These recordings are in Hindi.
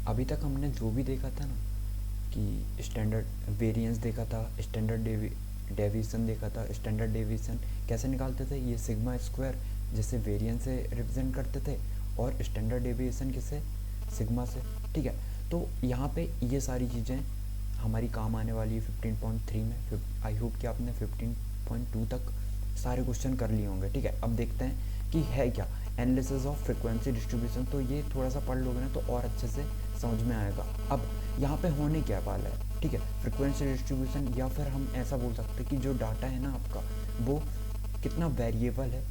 अभी तक हमने जो भी देखा था ना कि स्टैंडर्ड वेरिएंस देखा था, स्टैंडर्ड डेविएशन देखा था। स्टैंडर्ड डेविएशन कैसे निकालते थे, ये सिग्मा स्क्वायर जिसे वेरिएंस से रिप्रेजेंट करते थे, और स्टैंडर्ड डेविएशन किसे, सिग्मा से। ठीक है, तो यहाँ पे ये सारी चीज़ें हमारी काम आने वाली है 15.3 में। आई होप कि आपने 15.2 तक सारे क्वेश्चन कर लिए होंगे। ठीक है, अब देखते हैं कि है क्या एनालिसिस ऑफ फ्रीक्वेंसी डिस्ट्रीब्यूशन। तो ये थोड़ा सा पढ़ लोगे ना तो और अच्छे से समझ में आएगा। अब यहाँ पे होने क्या वाला है, ठीक है, फ्रीक्वेंसी डिस्ट्रीब्यूशन, या फिर हम ऐसा बोल सकते हैं कि जो डाटा है ना आपका, वो कितना वेरिएबल है,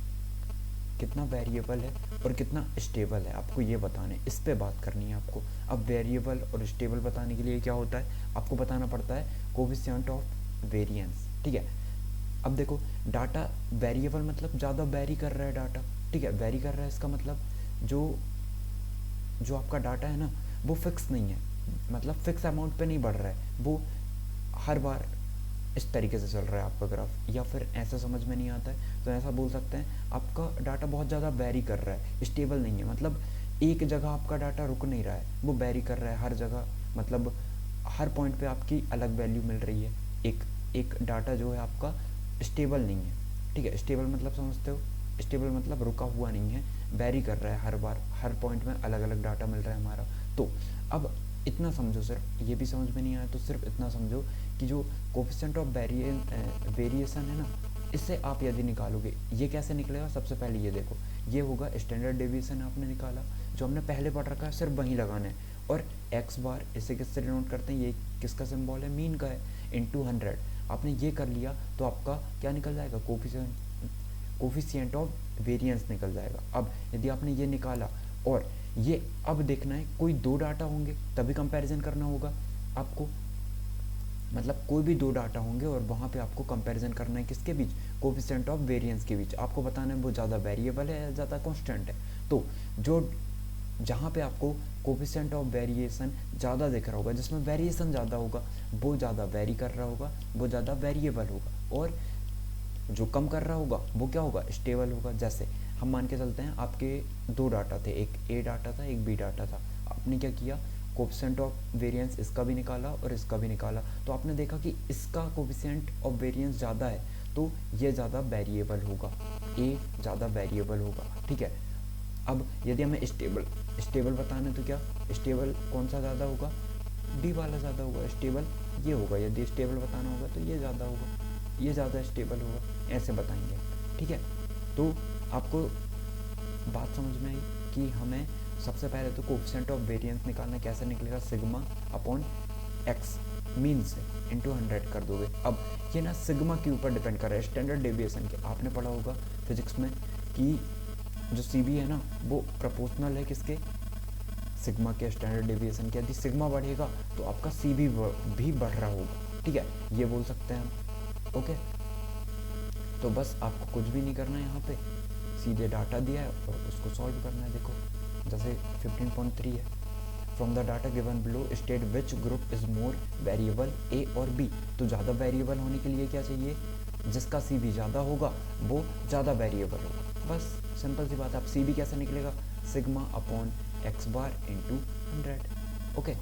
कितना वेरिएबल है और कितना स्टेबल है, आपको ये बताना है, इस पे बात करनी है आपको। अब वेरिएबल और स्टेबल बताने के लिए क्या होता है, आपको बताना पड़ता है कोफिशिएंट ऑफ वेरिएंस। ठीक है, अब देखो डाटा वेरिएबल मतलब ज़्यादा वेरी कर रहा है डाटा। ठीक है, वेरी कर रहा है इसका मतलब जो जो आपका डाटा है ना वो फिक्स नहीं है, मतलब फिक्स अमाउंट पे नहीं बढ़ रहा है, वो हर बार इस तरीके से चल रहा है आपका ग्राफ। या फिर ऐसा समझ में नहीं आता है तो ऐसा बोल सकते हैं आपका डाटा बहुत ज़्यादा वेरी कर रहा है, स्टेबल नहीं है, मतलब एक जगह आपका डाटा रुक नहीं रहा है, वो वेरी कर रहा है हर जगह, मतलब हर पॉइंट पे आपकी अलग वैल्यू मिल रही है। एक एक डाटा जो है आपका स्टेबल नहीं है। ठीक है, स्टेबल मतलब समझते हो, स्टेबल मतलब रुका हुआ नहीं है, वेरी कर रहा है हर बार, हर पॉइंट में अलग अलग डाटा मिल रहा है हमारा। तो अब इतना समझो, सिर्फ ये भी समझ में नहीं आया तो सिर्फ इतना समझो कि जो कोफिशिएंट ऑफ वेरिएशन है ना, इससे आप यदि निकालोगे, ये कैसे निकलेगा, सबसे पहले ये देखो, ये होगा स्टैंडर्ड डेविएशन आपने निकाला, जो हमने पहले पढ़ रखा है, सिर्फ वहीं लगाना है। और एक्स बार इसे किससे डिनोट करते हैं, ये किसका सिंबल है, मीन का है, इनटू 100। आपने ये कर लिया तो आपका क्या निकल जाएगा, कोफिशिएंट ऑफ वेरिएंस निकल जाएगा। अब यदि आपने ये निकाला और ये, अब देखना है कोई दो डाटा होंगे तभी कंपैरिजन करना होगा आपको, मतलब कोई भी दो डाटा होंगे और वहाँ पे आपको कंपैरिजन करना है किसके बीच, कोफिशिएंट ऑफ वेरिएंस के बीच। आपको बताना है वो ज़्यादा वेरिएबल है या ज़्यादा कांस्टेंट है। तो जो जहाँ पे आपको कोफिशिएंट ऑफ वेरिएशन ज़्यादा दिख रहा होगा, जिसमें वेरिएशन ज़्यादा होगा, वो ज़्यादा वेरी कर रहा होगा, वो ज़्यादा वेरिएबल होगा। और जो कम कर रहा होगा वो क्या होगा, स्टेबल होगा। जैसे हम मान के चलते हैं आपके दो डाटा थे, एक ए डाटा था एक बी डाटा था। आपने क्या किया, कोफिशिएंट ऑफ वेरिएंस इसका भी निकाला और इसका भी निकाला, तो आपने देखा कि इसका कोफिशिएंट ऑफ वेरिएंस ज़्यादा है तो ये ज़्यादा वेरिएबल होगा, ए ज़्यादा वेरिएबल होगा। ठीक है, अब यदि हमें स्टेबल बताना है तो क्या, स्टेबल कौन सा ज़्यादा होगा, डी वाला ज़्यादा होगा, स्टेबल ये होगा। यदि स्टेबल बताना होगा तो ये ज़्यादा होगा, ये ज़्यादा स्टेबल होगा, ऐसे बताएंगे। ठीक है, तो आपको बात समझ में आई कि हमें सबसे पहले तो कोफिशिएंट ऑफ वेरिएंस निकालना, कैसे निकलेगा, सिग्मा अपॉन एक्स मीन से इंटू 100 कर दोगे। अब ये ना सिग्मा के ऊपर डिपेंड कर रहा है, स्टैंडर्ड डेविएशन के। आपने पढ़ा होगा फिजिक्स में कि जो सी बी है ना वो प्रोपोर्शनल है किसके, सिग्मा के स्टैंडर्ड डेविएशन के। यदि सिग्मा बढ़ेगा तो आपका सी भी बढ़ रहा होगा। ठीक है, ये बोल सकते हैं हम। ओके, तो बस आपको कुछ भी नहीं करना है, यहाँ पे सीधे डाटा दिया है और उसको सॉल्व करना है। देखो जैसे 15.3 है, from the data given below state which group is more variable, A और बी। तो ज़्यादा वेरिएबल होने के लिए क्या चाहिए, जिसका सी बी ज़्यादा होगा वो ज़्यादा वेरिएबल होगा। बस सिंपल सी बात है। अब सी बी कैसे निकलेगा, sigma upon x bar into 100। Okay,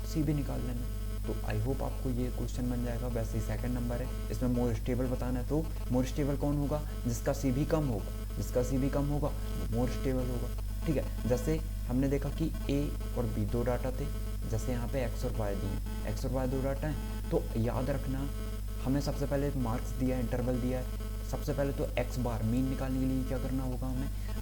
C B निकाल लेना। तो आई होप आपको ये क्वेश्चन बन जाएगा। वैसे ही सेकंड नंबर है, इसमें मोर स्टेबल बताना है, तो मोर स्टेबल कौन होगा, जिसका सी बी कम होगा, जिसका सी बी कम होगा वो मोर स्टेबल होगा। ठीक है, जैसे हमने देखा कि ए और बी दो डाटा थे, जैसे यहाँ पे एक्स और वाई दिए, एक्स और वाई दो डाटा हैं, तो याद रखना हमें सबसे पहले मार्क्स दिया है, इंटरवल दिया है। सबसे पहले तो एक्स बार मीन निकालने के लिए क्या करना होगा,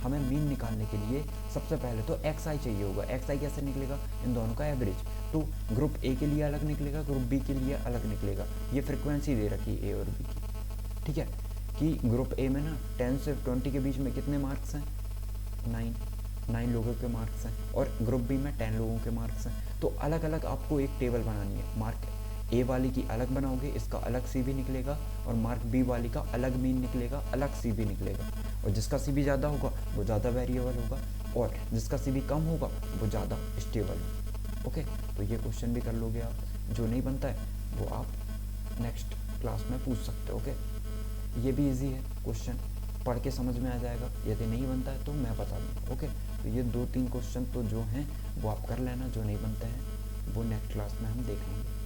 हमें मीन निकालने के लिए सबसे पहले तो एक्स आई चाहिए होगा। एक्स आई कैसे निकलेगा, इन दोनों का एवरेज। तो ग्रुप ए के लिए अलग निकलेगा, ग्रुप बी के लिए अलग निकलेगा। ये फ्रिक्वेंसी दे रखी है ए और बी की। ठीक है, कि ग्रुप ए में ना 10 से 20 के बीच में कितने मार्क्स हैं, 9 लोगों के मार्क्स हैं, और ग्रुप बी में 10 लोगों के मार्क्स हैं। तो अलग अलग आपको एक टेबल बनानी है, मार्क ए वाली की अलग बनाओगे, इसका अलग सी बी निकलेगा, और मार्क बी वाली का अलग मीन निकलेगा, अलग सी बी निकलेगा। और जिसका सी बी ज़्यादा होगा वो ज़्यादा वेरिएबल होगा, और जिसका सी बी कम होगा वो ज़्यादा स्टेबल होगा। ओके, तो ये क्वेश्चन भी कर लोगे आप। जो नहीं बनता है वो आप नेक्स्ट क्लास में पूछ सकते हो। ओके, ये भी इजी है क्वेश्चन, पढ़ के समझ में आ जाएगा। यदि नहीं बनता है तो मैं बता दूँगा। ओके, तो ये 2-3 क्वेश्चन तो जो हैं वो आप कर लेना, जो नहीं बनते हैं वो नेक्स्ट क्लास में हम देख लेंगे।